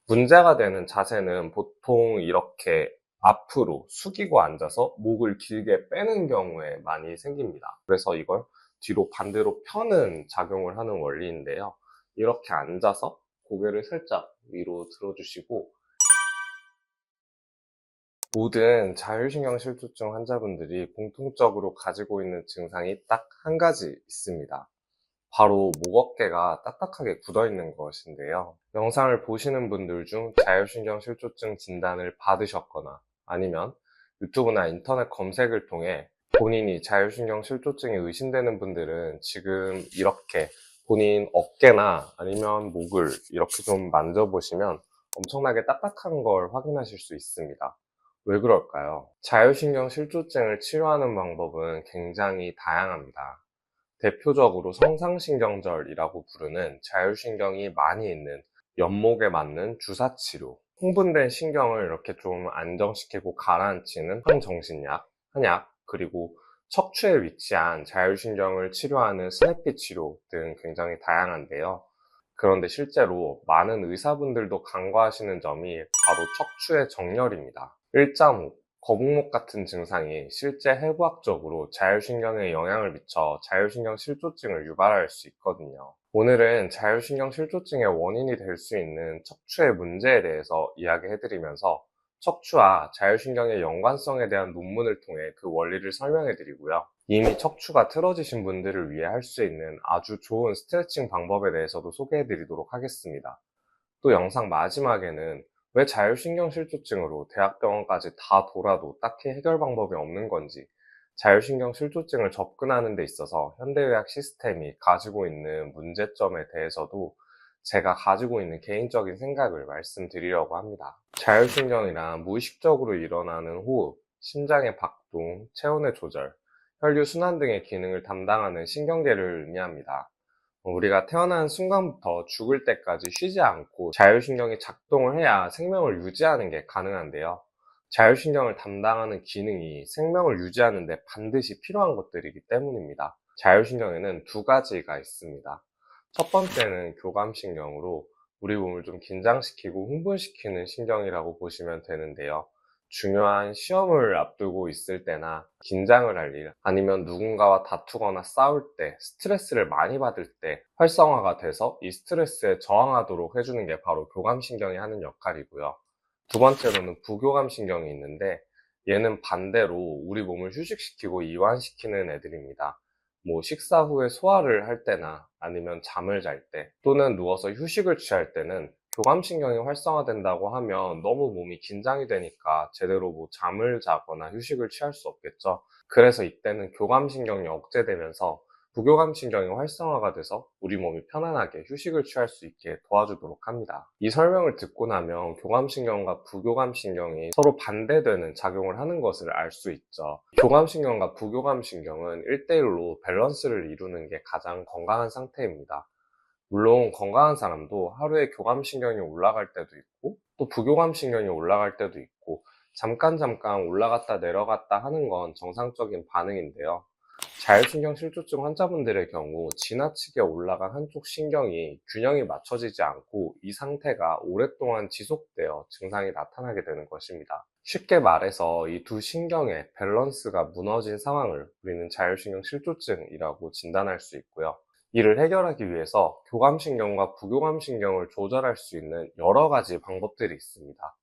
문제가 되는 자세는 보통 이렇게 앞으로 숙이고 앉아서 목을 길게 빼는 경우에 많이 생깁니다. 그래서 이걸 뒤로 반대로 펴는 작용을 하는 원리인데요. 이렇게 앉아서 고개를 살짝 위로 들어주시고, 모든 자율신경 실조증 환자분들이 공통적으로 가지고 있는 증상이 딱 한 가지 있습니다. 바로 목 어깨가 딱딱하게 굳어 있는 것인데요. 영상을 보시는 분들 중 자율신경 실조증 진단을 받으셨거나 아니면 유튜브나 인터넷 검색을 통해 본인이 자율신경 실조증이 의심되는 분들은 지금 이렇게 본인 어깨나 아니면 목을 이렇게 좀 만져보시면 엄청나게 딱딱한 걸 확인하실 수 있습니다. 왜 그럴까요? 자율신경 실조증을 치료하는 방법은 굉장히 다양합니다. 대표적으로 성상신경절이라고 부르는 자율신경이 많이 있는 연목에 맞는 주사치료, 흥분된 신경을 이렇게 좀 안정시키고 가라앉히는 항정신약, 한약, 그리고 척추에 위치한 자율신경을 치료하는 스냅피 치료 등 굉장히 다양한데요. 그런데 실제로 많은 의사분들도 간과하시는 점이 바로 척추의 정렬입니다. 일자목, 거북목 같은 증상이 실제 해부학적으로 자율신경에 영향을 미쳐 자율신경 실조증을 유발할 수 있거든요. 오늘은 자율신경 실조증의 원인이 될 수 있는 척추의 문제에 대해서 이야기해드리면서 척추와 자율신경의 연관성에 대한 논문을 통해 그 원리를 설명해드리고요. 이미 척추가 틀어지신 분들을 위해 할 수 있는 아주 좋은 스트레칭 방법에 대해서도 소개해드리도록 하겠습니다. 또 영상 마지막에는 왜 자율신경 실조증으로 대학병원까지 다 돌아도 딱히 해결 방법이 없는 건지, 자율신경 실조증을 접근하는 데 있어서 현대의학 시스템이 가지고 있는 문제점에 대해서도 제가 가지고 있는 개인적인 생각을 말씀드리려고 합니다. 자율신경이란 무의식적으로 일어나는 호흡, 심장의 박동, 체온의 조절, 혈류 순환 등의 기능을 담당하는 신경계를 의미합니다. 우리가 태어난 순간부터 죽을 때까지 쉬지 않고 자율신경이 작동을 해야 생명을 유지하는 게 가능한데요. 자율신경을 담당하는 기능이 생명을 유지하는 데 반드시 필요한 것들이기 때문입니다. 자율신경에는 두 가지가 있습니다. 첫 번째는 교감신경으로 우리 몸을 좀 긴장시키고 흥분시키는 신경이라고 보시면 되는데요. 중요한 시험을 앞두고 있을 때나 긴장을 할 일, 아니면 누군가와 다투거나 싸울 때, 스트레스를 많이 받을 때 활성화가 돼서 이 스트레스에 저항하도록 해주는 게 바로 교감신경이 하는 역할이고요. 두 번째로는 부교감신경이 있는데, 얘는 반대로 우리 몸을 휴식시키고 이완시키는 애들입니다. 식사 후에 소화를 할 때나 아니면 잠을 잘 때, 또는 누워서 휴식을 취할 때는 교감신경이 활성화된다고 하면 너무 몸이 긴장이 되니까 제대로 잠을 자거나 휴식을 취할 수 없겠죠. 그래서 이때는 교감신경이 억제되면서 부교감신경이 활성화가 돼서 우리 몸이 편안하게 휴식을 취할 수 있게 도와주도록 합니다. 이 설명을 듣고 나면 교감신경과 부교감신경이 서로 반대되는 작용을 하는 것을 알 수 있죠. 교감신경과 부교감신경은 1대1로 밸런스를 이루는 게 가장 건강한 상태입니다. 물론 건강한 사람도 하루에 교감신경이 올라갈 때도 있고 또 부교감신경이 올라갈 때도 있고 잠깐 올라갔다 내려갔다 하는 건 정상적인 반응인데요. 자율신경 실조증 환자분들의 경우 지나치게 올라간 한쪽 신경이 균형이 맞춰지지 않고 이 상태가 오랫동안 지속되어 증상이 나타나게 되는 것입니다. 쉽게 말해서 이 두 신경의 밸런스가 무너진 상황을 우리는 자율신경 실조증이라고 진단할 수 있고요. 이를 해결하기 위해서 교감신경과 부교감신경을 조절할 수 있는 여러 가지 방법들이 있습니다.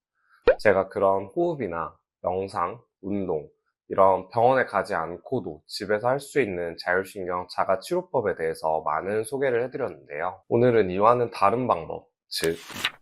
제가 그런 호흡이나 명상, 운동, 이런 병원에 가지 않고도 집에서 할 수 있는 자율신경 자가치료법에 대해서 많은 소개를 해드렸는데요. 오늘은 이와는 다른 방법, 즉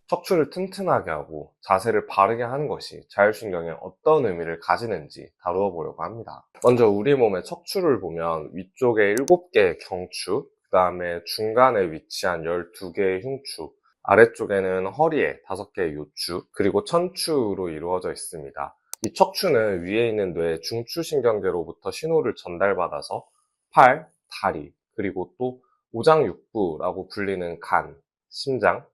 척추를 튼튼하게 하고 자세를 바르게 하는 것이 자율신경에 어떤 의미를 가지는지 다루어 보려고 합니다. 먼저 우리 몸의 척추를 보면 위쪽에 7개의 경추, 그 다음에 중간에 위치한 12개의 흉추, 아래쪽에는 허리에 5개의 요추, 그리고 천추로 이루어져 있습니다. 이 척추는 위에 있는 뇌 중추신경계로부터 신호를 전달받아서 팔, 다리, 그리고 또 오장육부라고 불리는 간, 심장,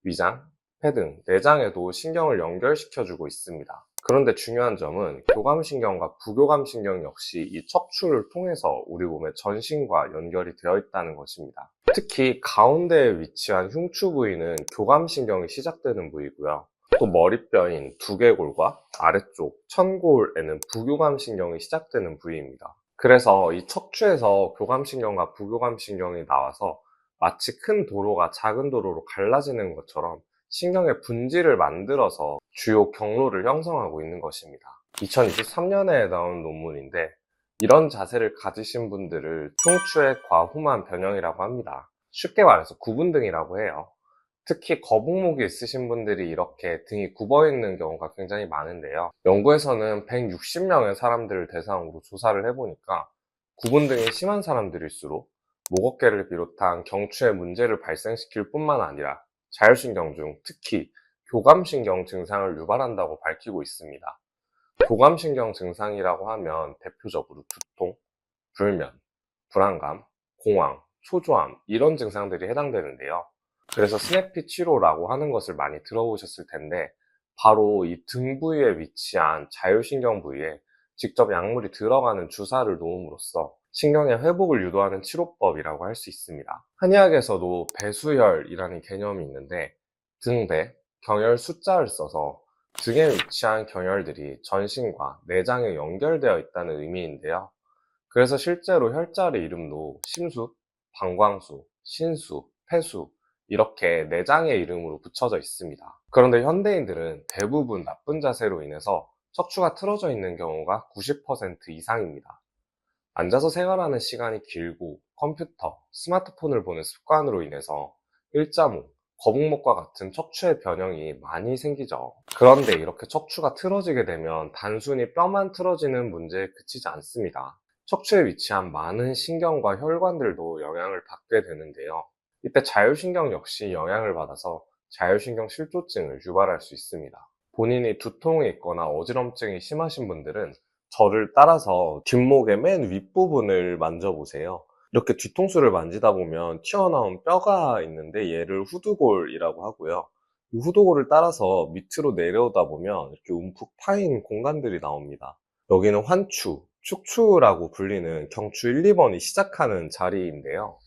위장, 폐 등 내장에도 신경을 연결시켜주고 있습니다. 그런데 중요한 점은 교감신경과 부교감신경 역시 이 척추를 통해서 우리 몸의 전신과 연결이 되어 있다는 것입니다. 특히 가운데에 위치한 흉추 부위는 교감신경이 시작되는 부위고요. 또 머리뼈인 두개골과 아래쪽 천골에는 부교감신경이 시작되는 부위입니다. 그래서 이 척추에서 교감신경과 부교감신경이 나와서 마치 큰 도로가 작은 도로로 갈라지는 것처럼 신경의 분지를 만들어서 주요 경로를 형성하고 있는 것입니다. 2023년에 나온 논문인데 이런 자세를 가지신 분들을 흉추의 과후만 변형이라고 합니다. 쉽게 말해서 구분등이라고 해요. 특히 거북목이 있으신 분들이 이렇게 등이 굽어 있는 경우가 굉장히 많은데요. 연구에서는 160명의 사람들을 대상으로 조사를 해보니까 구분등이 심한 사람들일수록 목 어깨를 비롯한 경추에 문제를 발생시킬 뿐만 아니라 자율신경 중 특히 교감신경 증상을 유발한다고 밝히고 있습니다. 교감신경 증상이라고 하면 대표적으로 두통, 불면, 불안감, 공황, 초조함 이런 증상들이 해당되는데요. 그래서 스냅피 치료라고 하는 것을 많이 들어보셨을 텐데 바로 이 등 부위에 위치한 자율신경 부위에 직접 약물이 들어가는 주사를 놓음으로써 신경의 회복을 유도하는 치료법이라고 할 수 있습니다. 한의학에서도 배수혈이라는 개념이 있는데 등배, 경혈 숫자를 써서 등에 위치한 경혈들이 전신과 내장에 연결되어 있다는 의미인데요. 그래서 실제로 혈자의 이름도 심수, 방광수, 신수, 폐수 이렇게 내장의 이름으로 붙여져 있습니다. 그런데 현대인들은 대부분 나쁜 자세로 인해서 척추가 틀어져 있는 경우가 90% 이상입니다. 앉아서 생활하는 시간이 길고 컴퓨터, 스마트폰을 보는 습관으로 인해서 일자목, 거북목과 같은 척추의 변형이 많이 생기죠. 그런데 이렇게 척추가 틀어지게 되면 단순히 뼈만 틀어지는 문제에 그치지 않습니다. 척추에 위치한 많은 신경과 혈관들도 영향을 받게 되는데요. 이때 자율신경 역시 영향을 받아서 자율신경 실조증을 유발할 수 있습니다. 본인이 두통이 있거나 어지럼증이 심하신 분들은 저를 따라서 뒷목의 맨 윗부분을 만져보세요. 이렇게 뒤통수를 만지다 보면 튀어나온 뼈가 있는데 얘를 후두골이라고 하고요. 이 후두골을 따라서 밑으로 내려오다 보면 이렇게 움푹 파인 공간들이 나옵니다. 여기는 환추, 축추라고 불리는 경추 1, 2번이 시작하는 자리인데요.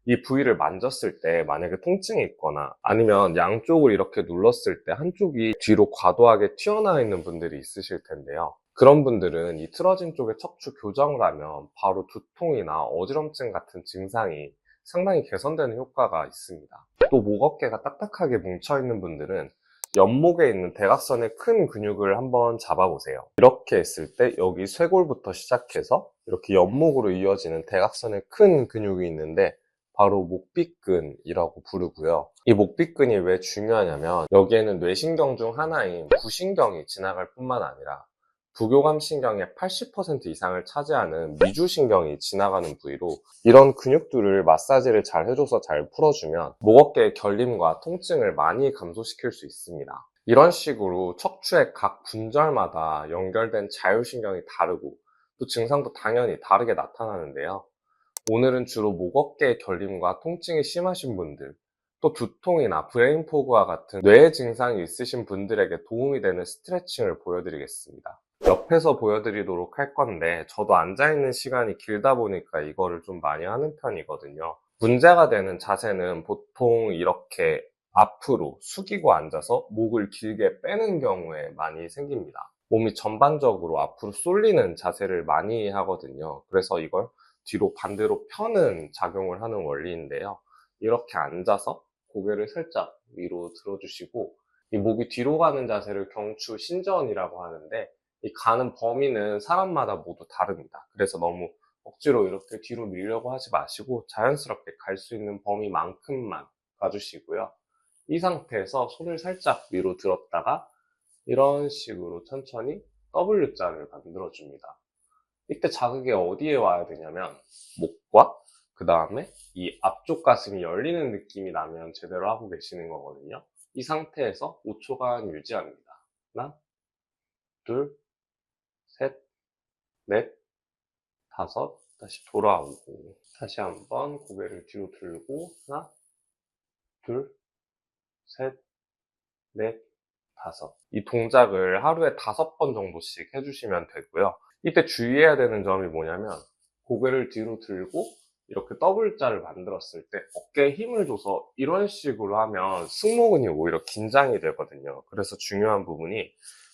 이 부위를 만졌을 때 만약에 통증이 있거나 아니면 양쪽을 이렇게 눌렀을 때 한쪽이 뒤로 과도하게 튀어나와 있는 분들이 있으실 텐데요. 그런 분들은 이 틀어진 쪽에 척추 교정을 하면 바로 두통이나 어지럼증 같은 증상이 상당히 개선되는 효과가 있습니다. 또 목 어깨가 딱딱하게 뭉쳐있는 분들은 옆목에 있는 대각선의 큰 근육을 한번 잡아보세요. 이렇게 했을 때 여기 쇄골부터 시작해서 이렇게 옆목으로 이어지는 대각선의 큰 근육이 있는데 바로 목비근이라고 부르고요. 이 목비근이 왜 중요하냐면 여기에는 뇌신경 중 하나인 부신경이 지나갈 뿐만 아니라 부교감신경의 80% 이상을 차지하는 미주신경이 지나가는 부위로 이런 근육들을 마사지를 잘 해줘서 잘 풀어주면 목 어깨의 결림과 통증을 많이 감소시킬 수 있습니다. 이런 식으로 척추의 각 분절마다 연결된 자율신경이 다르고 또 증상도 당연히 다르게 나타나는데요. 오늘은 주로 목 어깨의 결림과 통증이 심하신 분들, 또 두통이나 브레인 포그와 같은 뇌 증상이 있으신 분들에게 도움이 되는 스트레칭을 보여드리겠습니다. 옆에서 보여드리도록 할 건데 저도 앉아있는 시간이 길다 보니까 이거를 좀 많이 하는 편이거든요. 문제가 되는 자세는 보통 이렇게 앞으로 숙이고 앉아서 목을 길게 빼는 경우에 많이 생깁니다. 몸이 전반적으로 앞으로 쏠리는 자세를 많이 하거든요. 그래서 이걸 뒤로 반대로 펴는 작용을 하는 원리인데요. 이렇게 앉아서 고개를 살짝 위로 들어주시고 이 목이 뒤로 가는 자세를 경추 신전이라고 하는데 이 가는 범위는 사람마다 모두 다릅니다. 그래서 너무 억지로 이렇게 뒤로 밀려고 하지 마시고 자연스럽게 갈 수 있는 범위만큼만 가주시고요. 이 상태에서 손을 살짝 위로 들었다가 이런 식으로 천천히 W자를 만들어줍니다. 이때 자극이 어디에 와야 되냐면 목과 그 다음에 이 앞쪽 가슴이 열리는 느낌이 나면 제대로 하고 계시는 거거든요. 이 상태에서 5초간 유지합니다. 하나, 둘, 셋, 넷, 다섯, 다시 돌아오고 다시 한번 고개를 뒤로 들고 하나, 둘, 셋, 넷, 5. 이 동작을 하루에 5번 정도씩 해주시면 되고요. 이때 주의해야 되는 점이 뭐냐면 고개를 뒤로 들고 이렇게 W자를 만들었을 때 어깨에 힘을 줘서 이런 식으로 하면 승모근이 오히려 긴장이 되거든요. 그래서 중요한 부분이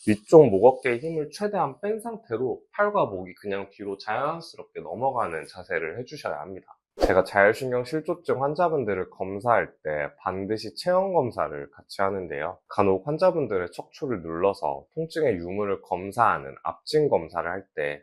위쪽 목 어깨에 힘을 최대한 뺀 상태로 팔과 목이 그냥 뒤로 자연스럽게 넘어가는 자세를 해주셔야 합니다. 제가 자율신경 실조증 환자분들을 검사할 때 반드시 체형 검사를 같이 하는데요. 간혹 환자분들의 척추를 눌러서 통증의 유무를 검사하는 압진 검사를 할 때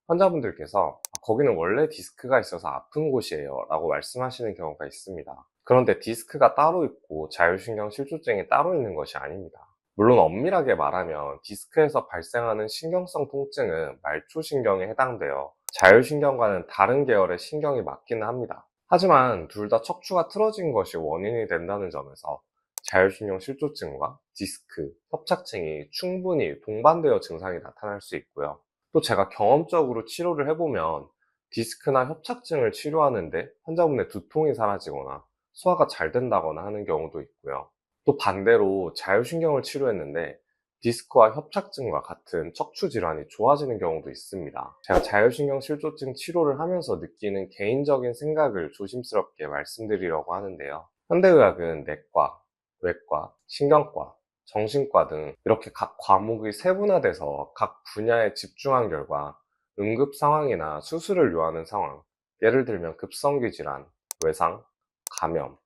환자분들께서 거기는 원래 디스크가 있어서 아픈 곳이에요 라고 말씀하시는 경우가 있습니다. 그런데 디스크가 따로 있고 자율신경 실조증이 따로 있는 것이 아닙니다. 물론 엄밀하게 말하면 디스크에서 발생하는 신경성 통증은 말초신경에 해당되어 자율신경과는 다른 계열의 신경이 맞기는 합니다. 하지만 둘 다 척추가 틀어진 것이 원인이 된다는 점에서 자율신경 실조증과 디스크, 협착증이 충분히 동반되어 증상이 나타날 수 있고요. 또 제가 경험적으로 치료를 해보면 디스크나 협착증을 치료하는데 환자분의 두통이 사라지거나 소화가 잘 된다거나 하는 경우도 있고요. 또 반대로 자율신경을 치료했는데 디스크와 협착증과 같은 척추 질환이 좋아지는 경우도 있습니다. 제가 자율신경 실조증 치료를 하면서 느끼는 개인적인 생각을 조심스럽게 말씀드리려고 하는데요. 현대의학은 내과, 외과, 신경과, 정신과 등 이렇게 각 과목이 세분화돼서 각 분야에 집중한 결과 응급 상황이나 수술을 요하는 상황, 예를 들면 급성기 질환, 외상, 감염,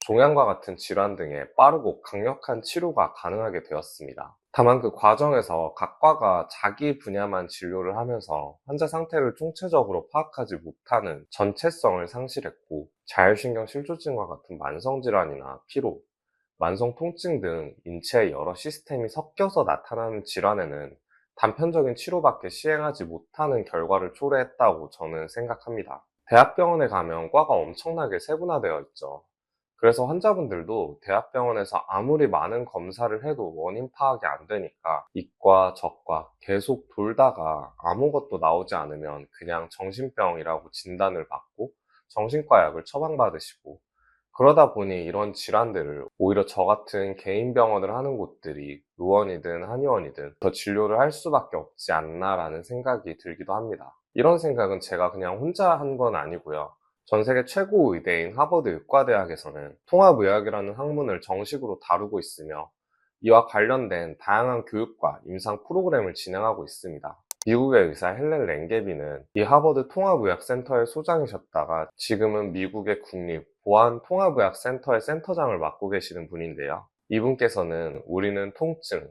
종양과 같은 질환 등의 빠르고 강력한 치료가 가능하게 되었습니다. 다만 그 과정에서 각 과가 자기 분야만 진료를 하면서 환자 상태를 총체적으로 파악하지 못하는 전체성을 상실했고, 자율신경 실조증과 같은 만성질환이나 피로, 만성 통증 등 인체의 여러 시스템이 섞여서 나타나는 질환에는 단편적인 치료밖에 시행하지 못하는 결과를 초래했다고 저는 생각합니다. 대학병원에 가면 과가 엄청나게 세분화되어 있죠. 그래서 환자분들도 대학병원에서 아무리 많은 검사를 해도 원인 파악이 안 되니까 이과, 저과 계속 돌다가 아무것도 나오지 않으면 그냥 정신병이라고 진단을 받고 정신과 약을 처방받으시고, 그러다 보니 이런 질환들을 오히려 저 같은 개인 병원을 하는 곳들이 의원이든 한의원이든 더 진료를 할 수밖에 없지 않나라는 생각이 들기도 합니다. 이런 생각은 제가 그냥 혼자 한 건 아니고요. 전 세계 최고 의대인 하버드 의과대학에서는 통합의학이라는 학문을 정식으로 다루고 있으며 이와 관련된 다양한 교육과 임상 프로그램을 진행하고 있습니다. 미국의 의사 헬렌 랭게비는 이 하버드 통합의학센터의 소장이셨다가 지금은 미국의 국립 보안통합의학센터의 센터장을 맡고 계시는 분인데요. 이분께서는 우리는 통증,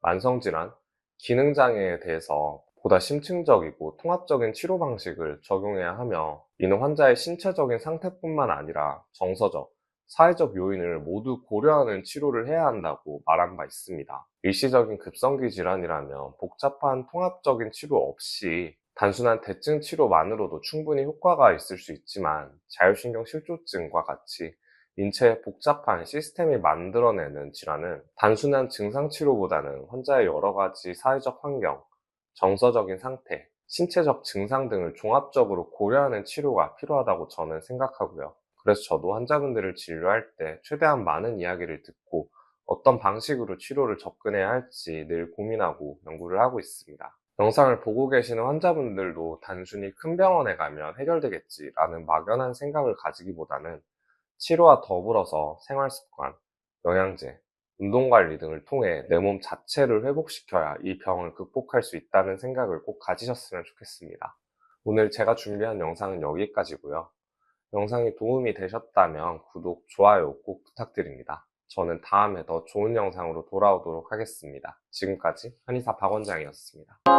만성질환, 기능장애에 대해서 보다 심층적이고 통합적인 치료 방식을 적용해야 하며, 이는 환자의 신체적인 상태뿐만 아니라 정서적, 사회적 요인을 모두 고려하는 치료를 해야 한다고 말한 바 있습니다. 일시적인 급성기 질환이라면 복잡한 통합적인 치료 없이 단순한 대증 치료만으로도 충분히 효과가 있을 수 있지만, 자율신경 실조증과 같이 인체의 복잡한 시스템이 만들어내는 질환은 단순한 증상 치료보다는 환자의 여러 가지 사회적 환경, 정서적인 상태, 신체적 증상 등을 종합적으로 고려하는 치료가 필요하다고 저는 생각하고요. 그래서 저도 환자분들을 진료할 때 최대한 많은 이야기를 듣고 어떤 방식으로 치료를 접근해야 할지 늘 고민하고 연구를 하고 있습니다. 영상을 보고 계시는 환자분들도 단순히 큰 병원에 가면 해결되겠지라는 막연한 생각을 가지기보다는 치료와 더불어서 생활습관, 영양제, 운동관리 등을 통해 내 몸 자체를 회복시켜야 이 병을 극복할 수 있다는 생각을 꼭 가지셨으면 좋겠습니다. 오늘 제가 준비한 영상은 여기까지고요. 영상이 도움이 되셨다면 구독, 좋아요 꼭 부탁드립니다. 저는 다음에 더 좋은 영상으로 돌아오도록 하겠습니다. 지금까지 한의사 박원장이었습니다.